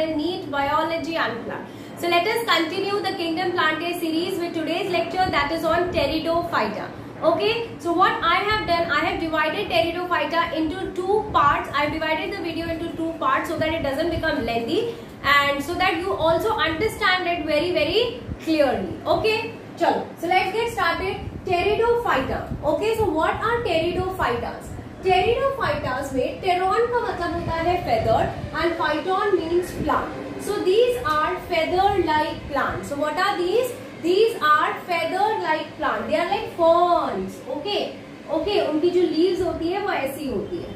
channel NEET Biology Unplugged. So let us continue the Kingdom Plantae series with today's lecture, that is on Pteridophyta. Okay, so what I have done, I have divided Pteridophyta into two parts. I have divided the video into two parts so that it doesn't become lengthy and so that you also understand it very clearly. Okay, chalo. So let's get started. Pteridophyta. Okay, so what are Pteridophytas? Pteridophytas में pteron का मतलब होता है feather and phyton means plant. So these are feather-like plants. So what are these? These are feather-like plants. They are like ferns. Okay, okay. उनकी जो leaves होती है वो ऐसी होती है.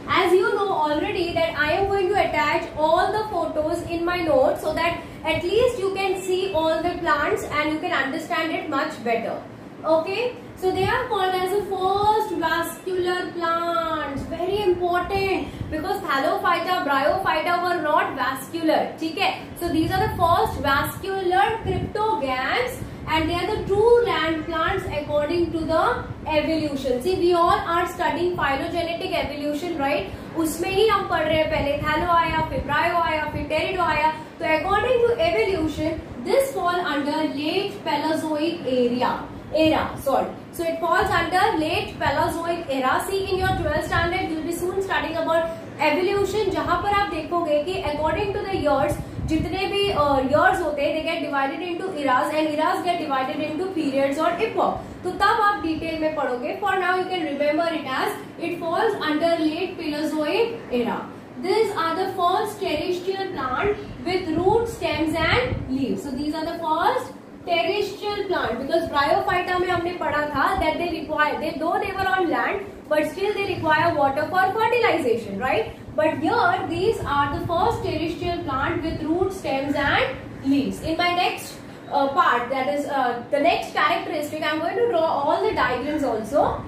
As you know already that I am going to attach all the photos in my notes so that at least you can see all the plants and you can understand it much better. Okay, so they are called as the first vascular plants. Very important because Thallophyta, Bryophyta were not vascular. ठीक है? So these are the first vascular cryptogams and they are the true land plants according to the evolution. See, we all are studying phylogenetic evolution, right? उसमें ही हम पढ़ रहे हैं, पहले थैलो आया, फिर ब्रायो आया, फिर टेरिडो आया. तो according to evolution, this fall under late Paleozoic era. So it falls under late Paleozoic era. See, in your 12th standard, you will be soon studying about evolution, जहाँ पर आप देखोगे कि according to the years, जितने भी years होते हैं, they get divided into eras and eras get divided into periods or epoch. तो तब आप डिटेल में पढ़ोगे. For now, you can remember it as it falls under late Paleozoic era. These are the first terrestrial plant with roots, stems and leaves. So these are the first terrestrial plant because Bryophyta में हमने पढ़ा था that they require, though they were on land, but still they require water for fertilization, right? But here these are the first terrestrial plant with roots, stems and leaves. In my next part, that is the next characteristic, I am going to draw all the diagrams also.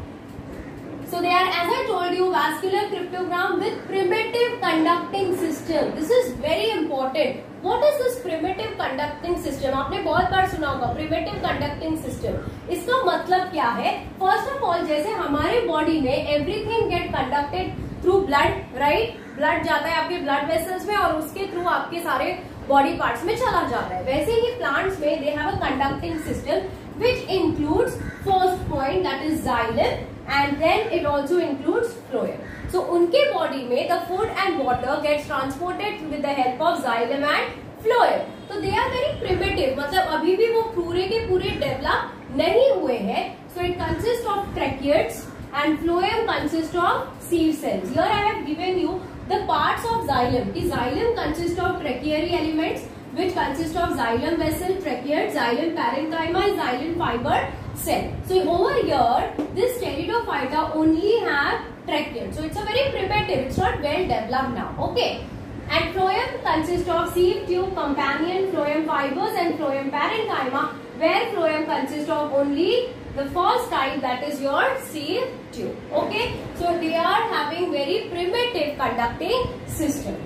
So they are, as I told you, vascular cryptogram with primitive conducting system. This is very important. What is this primitive conducting system? आपने बहुत बार सुना होगा primitive conducting system. इसका मतलब क्या है? First of all, जैसे हमारे body में everything get conducted through blood, right? Blood जाता है आपके blood vessels में और उसके through आपके सारे body parts में चला जाता है. वैसे ही plants में they have a conducting system which includes first point, that is xylem, and then it also includes phloem. So उनके body में the food and water gets transported with the help of xylem and phloem. So they are very primitive. मतलब अभी भी वो पूरे के पूरे develop नहीं हुए हैं. So it consists of tracheids and phloem consists of seed cells. Here I have given you the parts of xylem. The xylem consists of tracheary elements which consist of xylem vessel, tracheids, xylem parenchyma, xylem fiber cell. So over here, this Pteridophyta only have tracheids. So it's a very primitive. It's not well developed now. Okay. And phloem consists of sieve tube, companion, phloem fibers, and phloem parenchyma, where phloem consists of only the first type, that is your sieve tube. Okay. So they are having very primitive conducting system.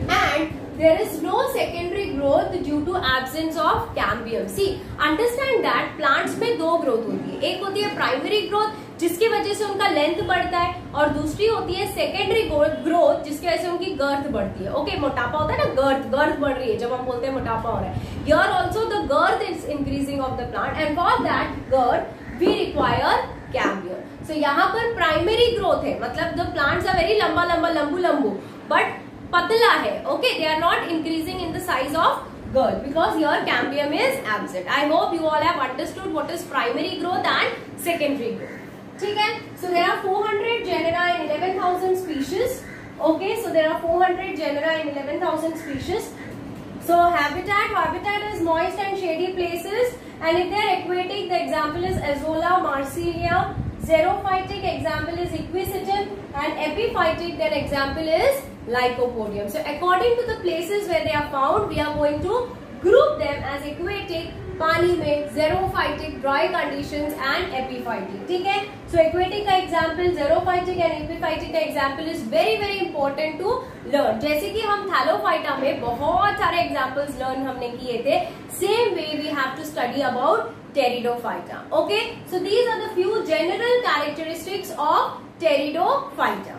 And there is no secondary growth due to absence of cambium. See, understand that plants में दो growth होती है. एक होती है primary growth जिसकी वजह से उनका length बढ़ता है और दूसरी होती है secondary growth जिसकी वजह से उनकी girth बढ़ती है. Okay, मोटापा होता है ना, girth बढ़ रही है जब हम बोलते हैं मोटापा हो रहा है. Here also the girth is increasing of the plant and for that girth we require cambium. So यहाँ पर primary growth है, मतलब the plants are very Lambu but पतला है. Okay, they are not increasing in the size of girth because here cambium is absent. I hope you all have understood what is primary growth and secondary growth. ठीक है? So there are 400 genera in 11,000 species. Okay, so there are 400 genera in 11,000 species. So habitat is moist and shady places, and if they are aquatic, the example is Azolla, Marsilia. Xerophytic example is Equisetum, and epiphytic, their example is Lycopodium. So according to the places where they are found, we are going to group them as aquatic, पानी में, xerophytic, dry conditions and epiphytic. ठीक है? So aquatic का example, xerophytic and epiphytic का example is very important to learn. जैसे कि हम Thallophyta में बहुत सारे examples learn हमने किए थे, same way we have to study about Pteridophyta. Okay? So these are the few general characteristics of Pteridophyta.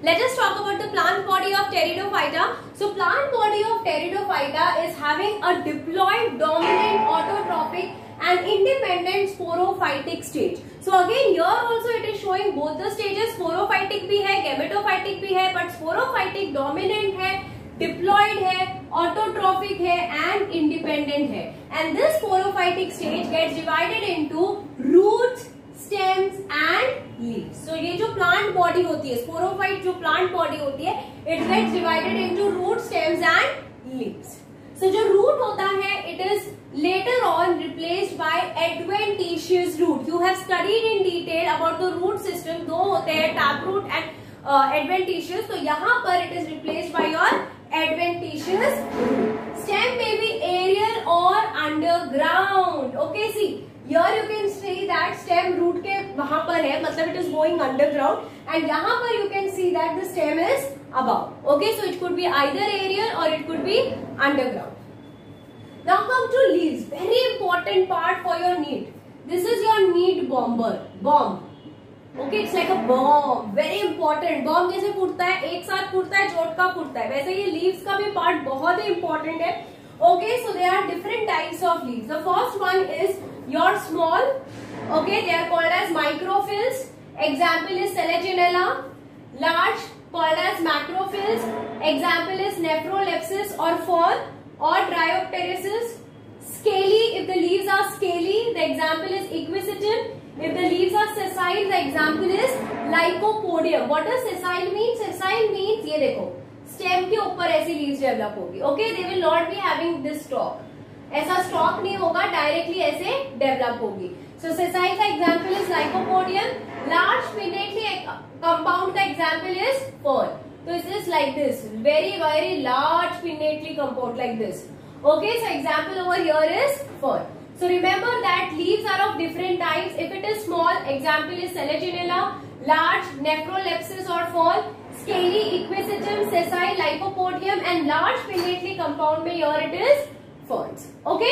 Let us talk about the plant body of Pteridophyta. So plant body of Pteridophyta is having a diploid, dominant, autotrophic and independent sporophytic stage. So again here also it is showing both the stages. Sporophytic भी है, gametophytic भी है, but sporophytic dominant है, diploid है, autotrophic है and independent है. And this sporophytic stage gets divided into roots, stems and leaves. So ये जो plant body होती है, sporophyte जो plant body होती है, it gets divided into roots, stems and leaves. So जो root होता है, it is later on replaced by adventitious root. You have studied in detail about the root system. दो होते हैं, taproot and adventitious. तो यहाँ पर it is replaced by your adventitious root. Stem may be aerial or underground. Okay, see. Here you can see that stem root के वहां पर है, मतलब it is going underground, and यहाँ पर you can see that the stem is above. Okay, so it could be either aerial or it could be underground. Now come to leaves, very important part for your need. This is your need bomb. Okay, it's like a bomb, very important. Bomb जैसे फूटता है, एक साथ फूटता है, जोटका फूटता है, वैसे ये leaves का भी part बहुत ही important है. Okay, so there are different types of leaves. The first one is your small, okay, they are called as microphylls. Example is Selaginella. Large, called as macrophylls. Example is Nephrolepis or fern or Dryopteris. Scaly, if the leaves are scaly, the example is Equisetum. If the leaves are sessile, the example is Lycopodium. What does sessile mean? Sessile means, ये देखो, stem के ऊपर ऐसी leaves develop होगी. Okay, they will not be having this stalk. ऐसा stalk नहीं होगा, directly ऐसे डेवलप होगी. सो सेसाइल का example is lycopodium. Large pinnately compound का एग्जांपल इज फर्न. तो it is like this, very very large pinnately compound like this. Okay, so example over here is fern. So remember that leaves are of different types. If it is small, example is selaginella. Large, nephrolepis और fern. Scaly, equisetum. Sessile, lycopodium. And large pinnately compound में here it is ferns. Okay,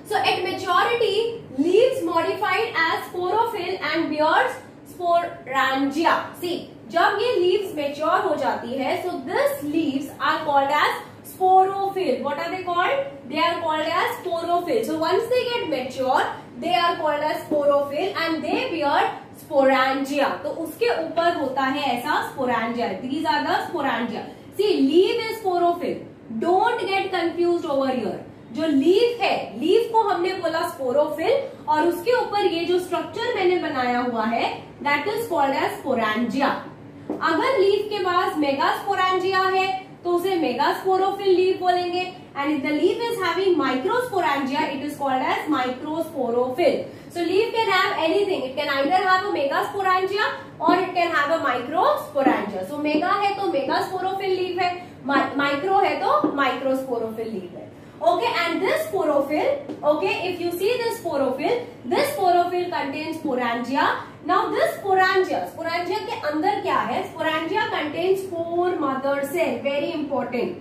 so at maturity leaves modified as sporophyll and bears sporangia. See, जब ये leaves mature हो जाती है, so this leaves are called as sporophyll. What are they called? They are called as sporophyll. So once they get mature, they are called as sporophyll and they bear sporangia. तो उसके ऊपर होता है ऐसा sporangia. These are the sporangia. See, leaf is sporophyll. Don't get confused over here. जो leaf है, leaf को हमने बोला स्पोरोफिल और उसके ऊपर ये जो स्ट्रक्चर मैंने बनाया हुआ है that is called as sporangia. अगर लीफ के पास मेगास्पोरेंजिया है तो उसे मेगास्पोरोफिल लीफ बोलेंगे. And if the leaf is having microsporangia it is called as microsporophyll. So leaf can have anything. It can either have a megasporangia or it can have a microsporangia. So mega है तो megasporophyll leaf है, micro है तो microsporophyll leaf है. Okay, and this sporophyll, okay, if you see this sporophyll contains sporangia. Now this sporangia के अंदर क्या है? Sporangia contains spore mother cell. Very important.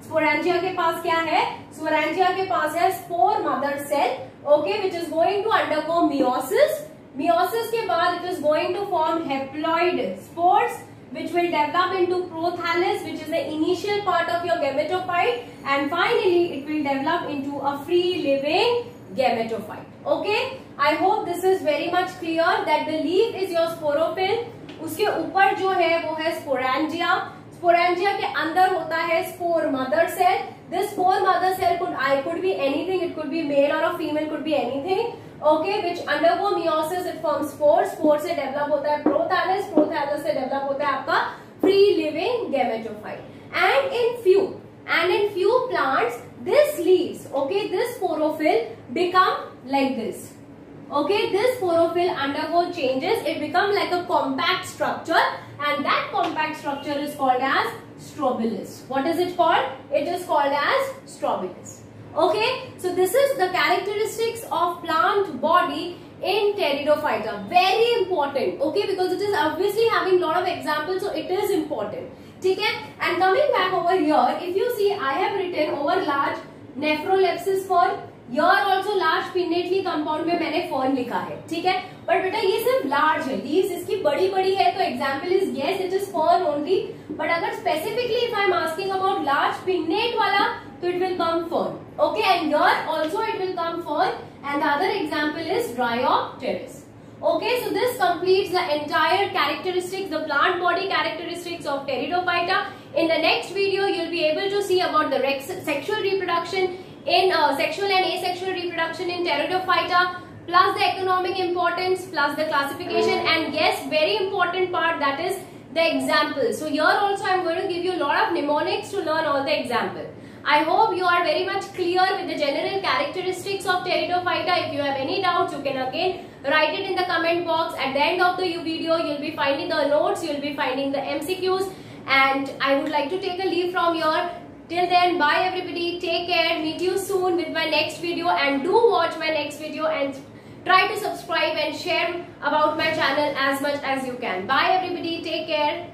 Sporangia के पास क्या है? Sporangia के पास है spore mother cell. Okay, which is going to undergo meiosis. Meiosis के बाद it is going to form haploid spores, which will develop into prothallus, which is the initial part of your gametophyte, and finally it will develop into a free living gametophyte. Okay, I hope this is very much clear that the leaf is your sporophyll. उसके ऊपर जो है वो है sporangia. Sporangia के अंदर होता है spore mother cell. This spore mother cell could be anything. It could be male or a female, could be anything. Okay, which undergo meiosis. It forms spores. Spores से develop होता है prothallus. Prothallus से develop होता है आपका free living gametophyte. And in few plants, this leaves. Okay, this sporophyll become like this. Okay, this sporophyll undergo changes. It becomes like a compact structure, and that compact structure is called as strobilus. What is it called? It is called as strobilus. Okay, so this is the characteristics of plant body in Pteridophyta. Very important. Okay, because it is obviously having lot of examples, so it is important. ठीक है? And coming back over here, if you see, I have written over large Nephrolepis fern. Here also large pinnately compound में मैंने fern लिखा है, ठीक है, but बेटा ये सिर्फ large है, leaves इसकी बड़ी बड़ी है, तो example is yes it is fern only, but अगर specifically if I am asking about large pinnate वाला, तो it will come fern, okay, and here also it will come fern, and the other example is Dryopteris. Okay, so this completes the entire characteristics, the plant body characteristics of Pteridophyta. In the next video, you'll be able to see about the sexual reproduction in sexual and asexual reproduction in Pteridophyta, plus the economic importance, plus the classification, and yes, very important part, that is the example. So here also I am going to give you a lot of mnemonics to learn all the example. I hope you are very much clear with the general characteristics of Pteridophyta. If you have any doubts, you can again write it in the comment box. At the end of the video, you'll be finding the notes, you'll be finding the MCQs, and I would like to take a leave from here. Till then, bye everybody, take care, meet you soon with my next video, and do watch my next video and try to subscribe and share about my channel as much as you can. Bye everybody, take care.